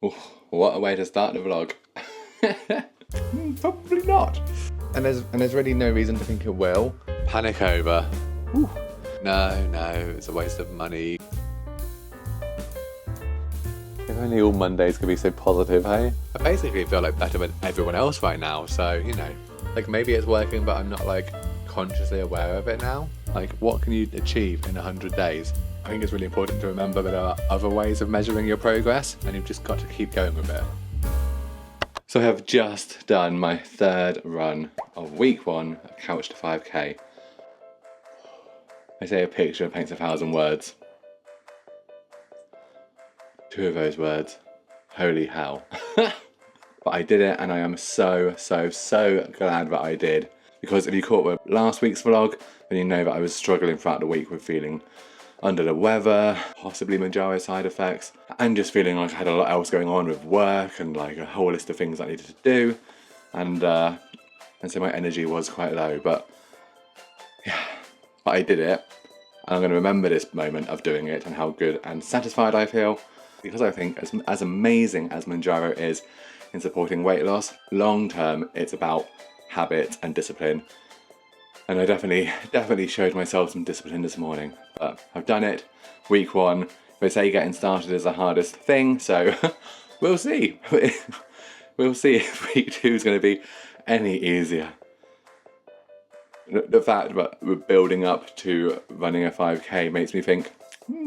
Ooh, what a way to start the vlog. Probably not. And there's really no reason to think it will. Panic over. Ooh. No, it's a waste of money. If only all Mondays could be so positive, hey? I basically feel like better than everyone else right now, so, you know, like maybe it's working, but I'm not like consciously aware of it now. Like, what can you achieve in 100 days? I think it's really important to remember that there are other ways of measuring your progress, and you've just got to keep going with it. So I have just done my third run of week 1 of Couch to 5K. They say a picture paints 1,000 words. 2 of those words, holy hell. But I did it, and I am so glad that I did. Because if you caught with last week's vlog, then you know that I was struggling throughout the week with feeling under the weather, possibly Mounjaro side effects, and just feeling like I had a lot else going on with work and like a whole list of things I needed to do. And so my energy was quite low, but yeah, but I did it. And I'm going to remember this moment of doing it and how good and satisfied I feel. Because I think as amazing as Mounjaro is in supporting weight loss, long term it's about habit and discipline. And I definitely showed myself some discipline this morning. But I've done it. Week 1, they say getting started is the hardest thing, so we'll see. We'll see if week 2 is going to be any easier. The fact that we're building up to running a 5K makes me think,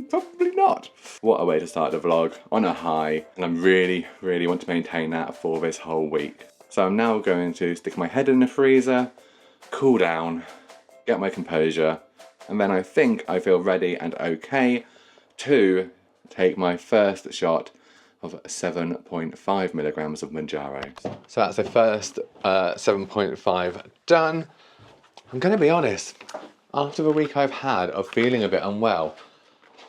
probably not. What a way to start the vlog, on a high, and I really want to maintain that for this whole week. So I'm now going to stick my head in the freezer, cool down, get my composure, and then I think I feel ready and okay to take my first shot of 7.5 milligrams of Mounjaro. So that's the first 7.5 done. I'm going to be honest, after the week I've had of feeling a bit unwell,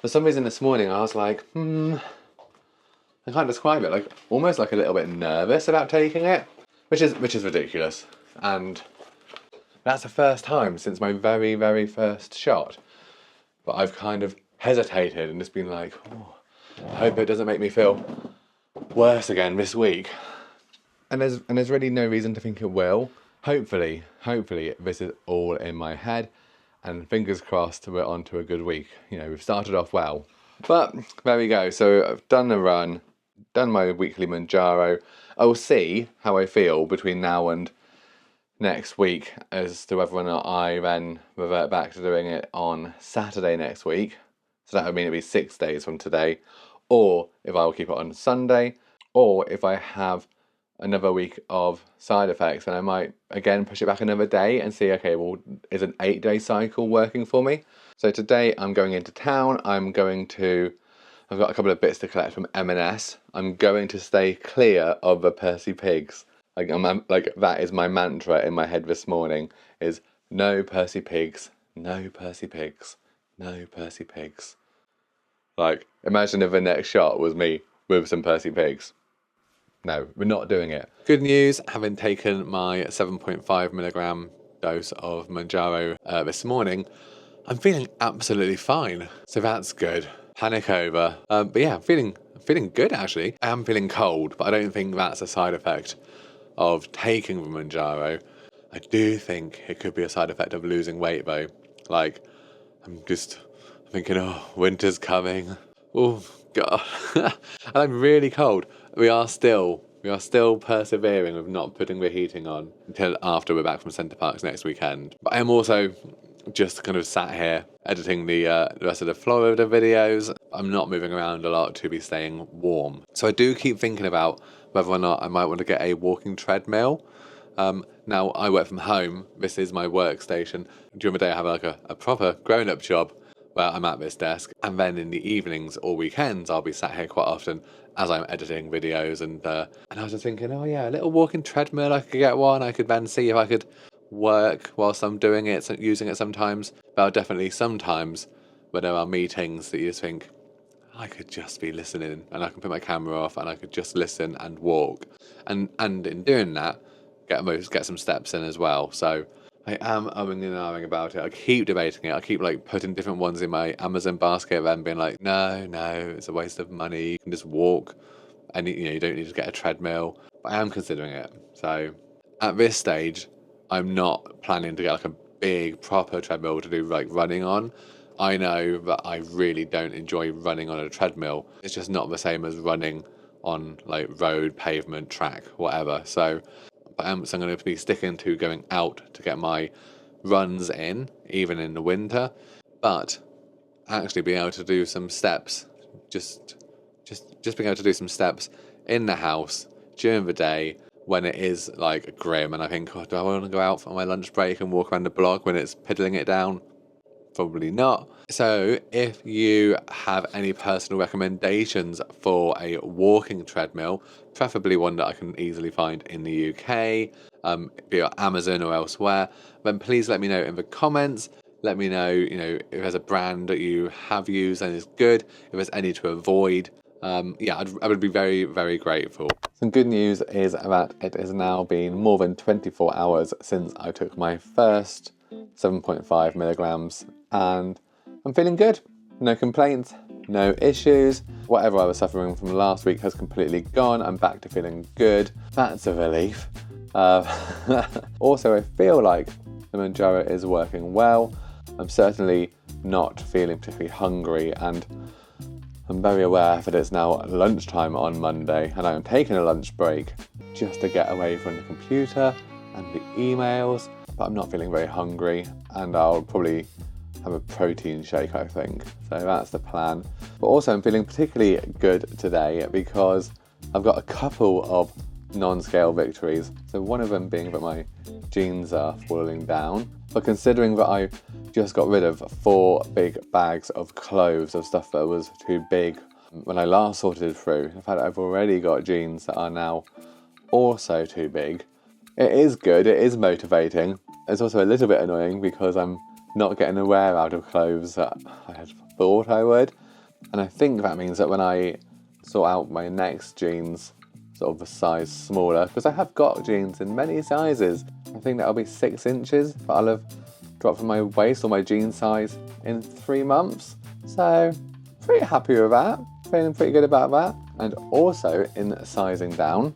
for some reason this morning I was like, I can't describe it, like almost like a little bit nervous about taking it, which is ridiculous. And that's the first time since my very first shot. But I've kind of hesitated and just been like, oh, I hope it doesn't make me feel worse again this week. And there's really no reason to think it will. Hopefully this is all in my head, and fingers crossed we're on to a good week. You know, we've started off well. But there we go. So I've done the run, done my weekly Mounjaro. I'll see how I feel between now and next week as to whether or not I then revert back to doing it on Saturday next week. So that would mean it'd be 6 days from today. Or if I will keep it on Sunday. Or if I have another week of side effects, then I might again push it back another day and see, okay, well, is an 8-day cycle working for me? So today I'm going into town. I've got a couple of bits to collect from M&S. I'm going to stay clear of the Percy Pigs. Like that is my mantra in my head this morning, is no Percy Pigs, no Percy Pigs, no Percy Pigs. Like, imagine if the next shot was me with some Percy Pigs. No, we're not doing it. Good news, having taken my 7.5 milligram dose of Mounjaro this morning, I'm feeling absolutely fine. So that's good. Panic over. But yeah, I'm feeling good actually. I am feeling cold, but I don't think that's a side effect of taking the Mounjaro. I do think it could be a side effect of losing weight though. Like, I'm thinking, oh, winter's coming. Oh God. And I'm really cold. We are still persevering with not putting the heating on until after we're back from Centre Parks next weekend. But I am also just kind of sat here editing the rest of the Florida videos. I'm not moving around a lot to be staying warm. So I do keep thinking about whether or not I might want to get a walking treadmill. Now, I work from home. This is my workstation. During the day, I have like a proper grown-up job where I'm at this desk. And then in the evenings or weekends, I'll be sat here quite often as I'm editing videos. And I was just thinking, oh yeah, a little walking treadmill, I could get one. I could then see if I could work whilst I'm doing it, using it sometimes. But definitely sometimes when there are meetings that you just think, I could just be listening and I can put my camera off and I could just listen and walk. And in doing that, get some steps in as well. So I am umming and ahhing about it. I keep debating it. I keep like putting different ones in my Amazon basket and being like, no, it's a waste of money. You can just walk and you don't need to get a treadmill, but I am considering it. So at this stage, I'm not planning to get like a big proper treadmill to do like running on. I know that I really don't enjoy running on a treadmill. It's just not the same as running on like road, pavement, track, whatever. So I'm going to be sticking to going out to get my runs in, even in the winter, but actually being able to do some steps, just being able to do some steps in the house during the day when it is like grim, and I think, oh, do I want to go out for my lunch break and walk around the block when it's piddling it down? Probably not. So if you have any personal recommendations for a walking treadmill, preferably one that I can easily find in the UK, be it Amazon or elsewhere, then please let me know in the comments. Let me know, if there's a brand that you have used and is good, if there's any to avoid. I would be very, very grateful. Some good news is that it has now been more than 24 hours since I took my first 7.5 milligrams, and I'm feeling good. No complaints, no issues. Whatever I was suffering from last week has completely gone. I'm back to feeling good. That's a relief. Also, I feel like the Mounjaro is working well. I'm certainly not feeling particularly hungry, and I'm very aware that it's now lunchtime on Monday, and I am taking a lunch break just to get away from the computer and the emails, but I'm not feeling very hungry, and I'll probably have a protein shake, I think. So that's the plan. But also I'm feeling particularly good today because I've got a couple of non-scale victories. So one of them being that my jeans are falling down, but considering that I just got rid of 4 big bags of clothes of stuff that was too big when I last sorted through. In fact, I've already got jeans that are now also too big. It is good, it is motivating. It's also a little bit annoying because I'm not getting the wear out of clothes that I had thought I would. And I think that means that when I sort out my next jeans, sort of a size smaller, because I have got jeans in many sizes, I think that'll be 6 inches, but I'll have dropped from my waist or my jean size in 3 months. So, pretty happy with that, feeling pretty good about that. And also in sizing down,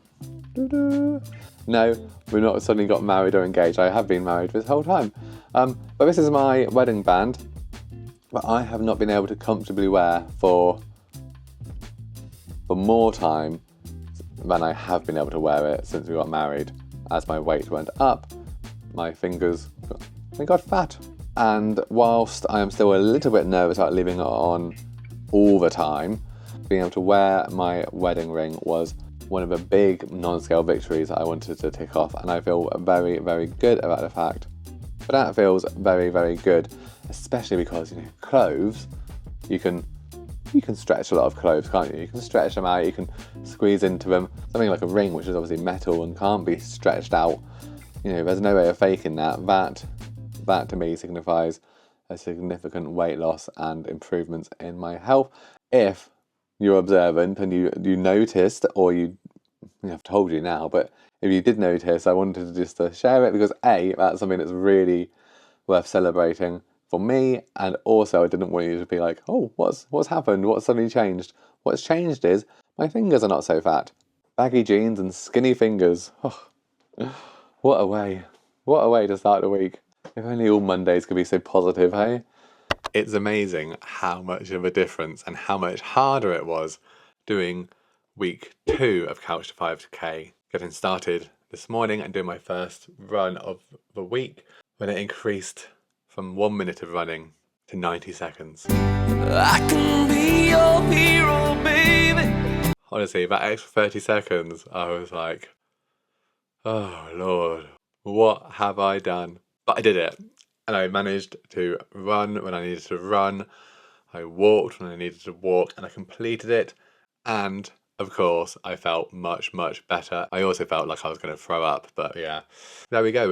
no, we've not suddenly got married or engaged. I have been married this whole time. But this is my wedding band that I have not been able to comfortably wear for more time than I have been able to wear it since we got married. As my weight went up, my fingers got fat. And whilst I am still a little bit nervous about leaving it on all the time, being able to wear my wedding ring was one of the big non-scale victories I wanted to tick off, and I feel very, very good about the fact. But that feels very, very good, especially because clothes, you can stretch a lot of clothes, can't you? You can stretch them out, you can squeeze into them. Something like a ring, which is obviously metal and can't be stretched out, there's no way of faking that. That to me signifies a significant weight loss and improvements in my health. If you're observant and you noticed, or I've told you now, but if you did notice, I wanted to share it because A, that's something that's really worth celebrating for me, and also I didn't want you to be like, oh, what's happened? What's suddenly changed? What's changed is my fingers are not so fat. Baggy jeans and skinny fingers. Oh, what a way to start the week. If only all Mondays could be so positive, hey? It's amazing how much of a difference and how much harder it was doing week 2 of Couch to 5K. Getting started this morning and doing my first run of the week when it increased from 1 minute of running to 90 seconds. I can be your hero, baby. Honestly, that extra 30 seconds, I was like, oh Lord, what have I done? But I did it. And I managed to run when I needed to run. I walked when I needed to walk, and I completed it. And of course, I felt much, much better. I also felt like I was going to throw up, but yeah, there we go.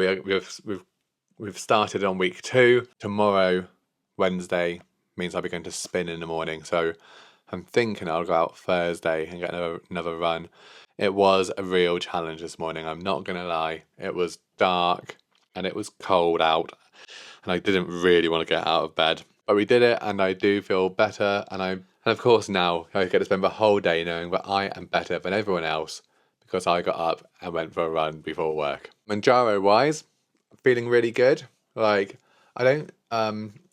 We've started on week 2. Tomorrow, Wednesday, means I'll be going to spin in the morning. So I'm thinking I'll go out Thursday and get another run. It was a real challenge this morning. I'm not going to lie. It was dark and it was cold out, and I didn't really want to get out of bed. But we did it, and I do feel better, and And of course now I get to spend the whole day knowing that I am better than everyone else because I got up and went for a run before work. Mounjaro wise, feeling really good. Like, I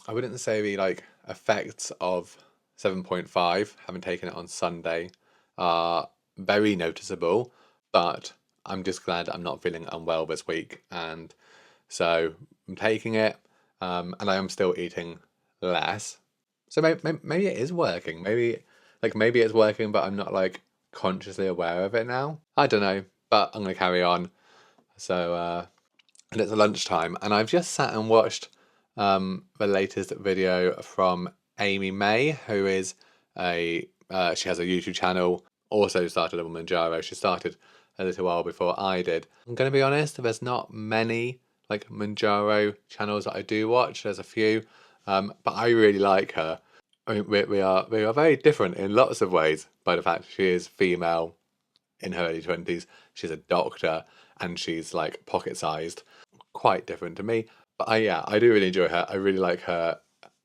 wouldn't say the like effects of 7.5, having taken it on Sunday, are very noticeable, but I'm just glad I'm not feeling unwell this week, and so I'm taking it, and I am still eating less. So maybe it is working. Maybe it's working, but I'm not like consciously aware of it now. I don't know, but I'm gonna carry on. So and it's lunchtime, and I've just sat and watched the latest video from Amy May, who is she has a YouTube channel, also started on Mounjaro. She started a little while before I did. I'm going to be honest, there's not many like Mounjaro channels that I do watch. There's a few, but I really like her. I mean, we are very different in lots of ways by the fact she is female in her early 20s. She's a doctor and she's like pocket-sized. Quite different to me. But I do really enjoy her. I really like her.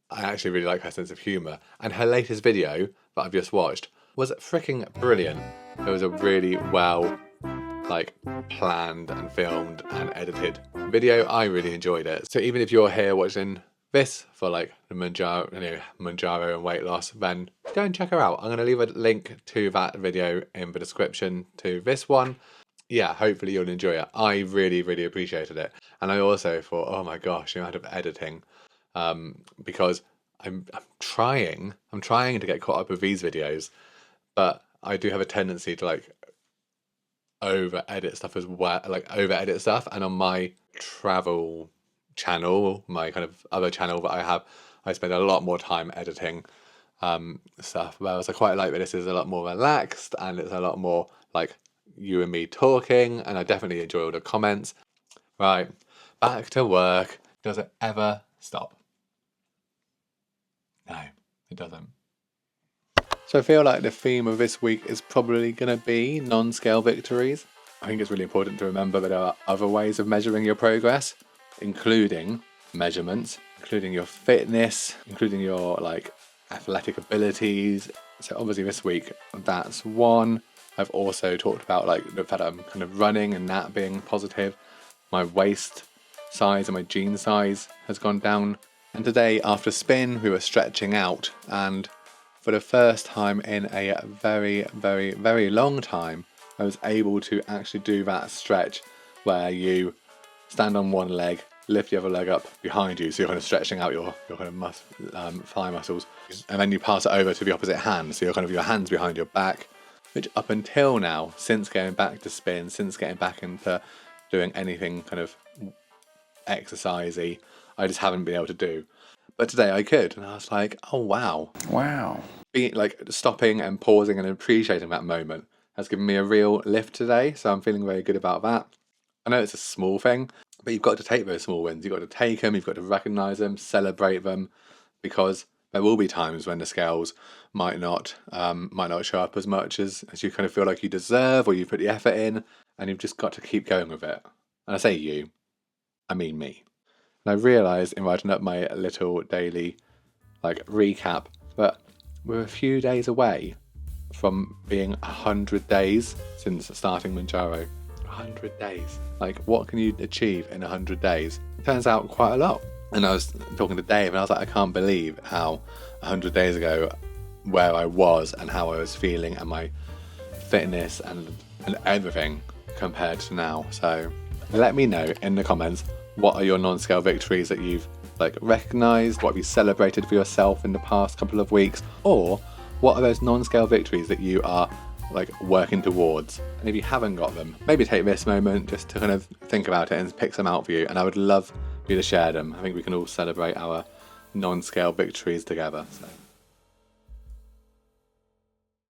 I actually really like her sense of humour. And her latest video that I've just watched was freaking brilliant. It was a really well like planned and filmed and edited video. I really enjoyed it. So even if you're here watching this for like the Mounjaro and weight loss, then go and check her out. I'm going to leave a link to that video in the description to this one. Yeah, hopefully you'll enjoy it. I really, really appreciated it. And I also thought, oh my gosh, the amount of editing, because I'm trying to get caught up with these videos, but I do have a tendency to like over edit stuff as well, and on my travel channel, my kind of other channel that I have, I spend a lot more time editing stuff, whereas I quite like that this is a lot more relaxed and it's a lot more like you and me talking, and I definitely enjoy all the comments. Right, back to work. Does it ever stop? No, it doesn't. So I feel like the theme of this week is probably going to be non-scale victories. I think it's really important to remember that there are other ways of measuring your progress, including measurements, including your fitness, including your like athletic abilities. So obviously this week that's one. I've also talked about like the fact that I'm kind of running and that being positive. My waist size and my jean size has gone down. And today after spin we were stretching out, and for the first time in a very, very, very long time I was able to actually do that stretch where you stand on one leg, lift the other leg up behind you, so you're kind of stretching out your kind of thigh muscles, and then you pass it over to the opposite hand, so you're kind of your hands behind your back, which up until now, since getting back to spin, since getting back into doing anything kind of exercisey, I just haven't been able to do. But today I could, and I was like, oh wow. Wow. Being like stopping and pausing and appreciating that moment has given me a real lift today, so I'm feeling very good about that. I know it's a small thing, but you've got to take those small wins. You've got to take them, you've got to recognise them, celebrate them, because there will be times when the scales might not show up as much as you kind of feel like you deserve, or you put the effort in, and you've just got to keep going with it. And I say you, I mean me. And I realised in writing up my little daily like recap that we're a few days away from being 100 days since starting Mounjaro. 100 days. Like, what can you achieve in 100 days? It turns out quite a lot. And I was talking to Dave and I was like, I can't believe how 100 days ago where I was and how I was feeling and my fitness and everything compared to now. So let me know in the comments, what are your non-scale victories that you've like recognised? What have you celebrated for yourself in the past couple of weeks? Or what are those non-scale victories that you are like working towards? And if you haven't got them, maybe take this moment just to kind of think about it and pick some out for you, and I would love you to share them. I think we can all celebrate our non-scale victories together. So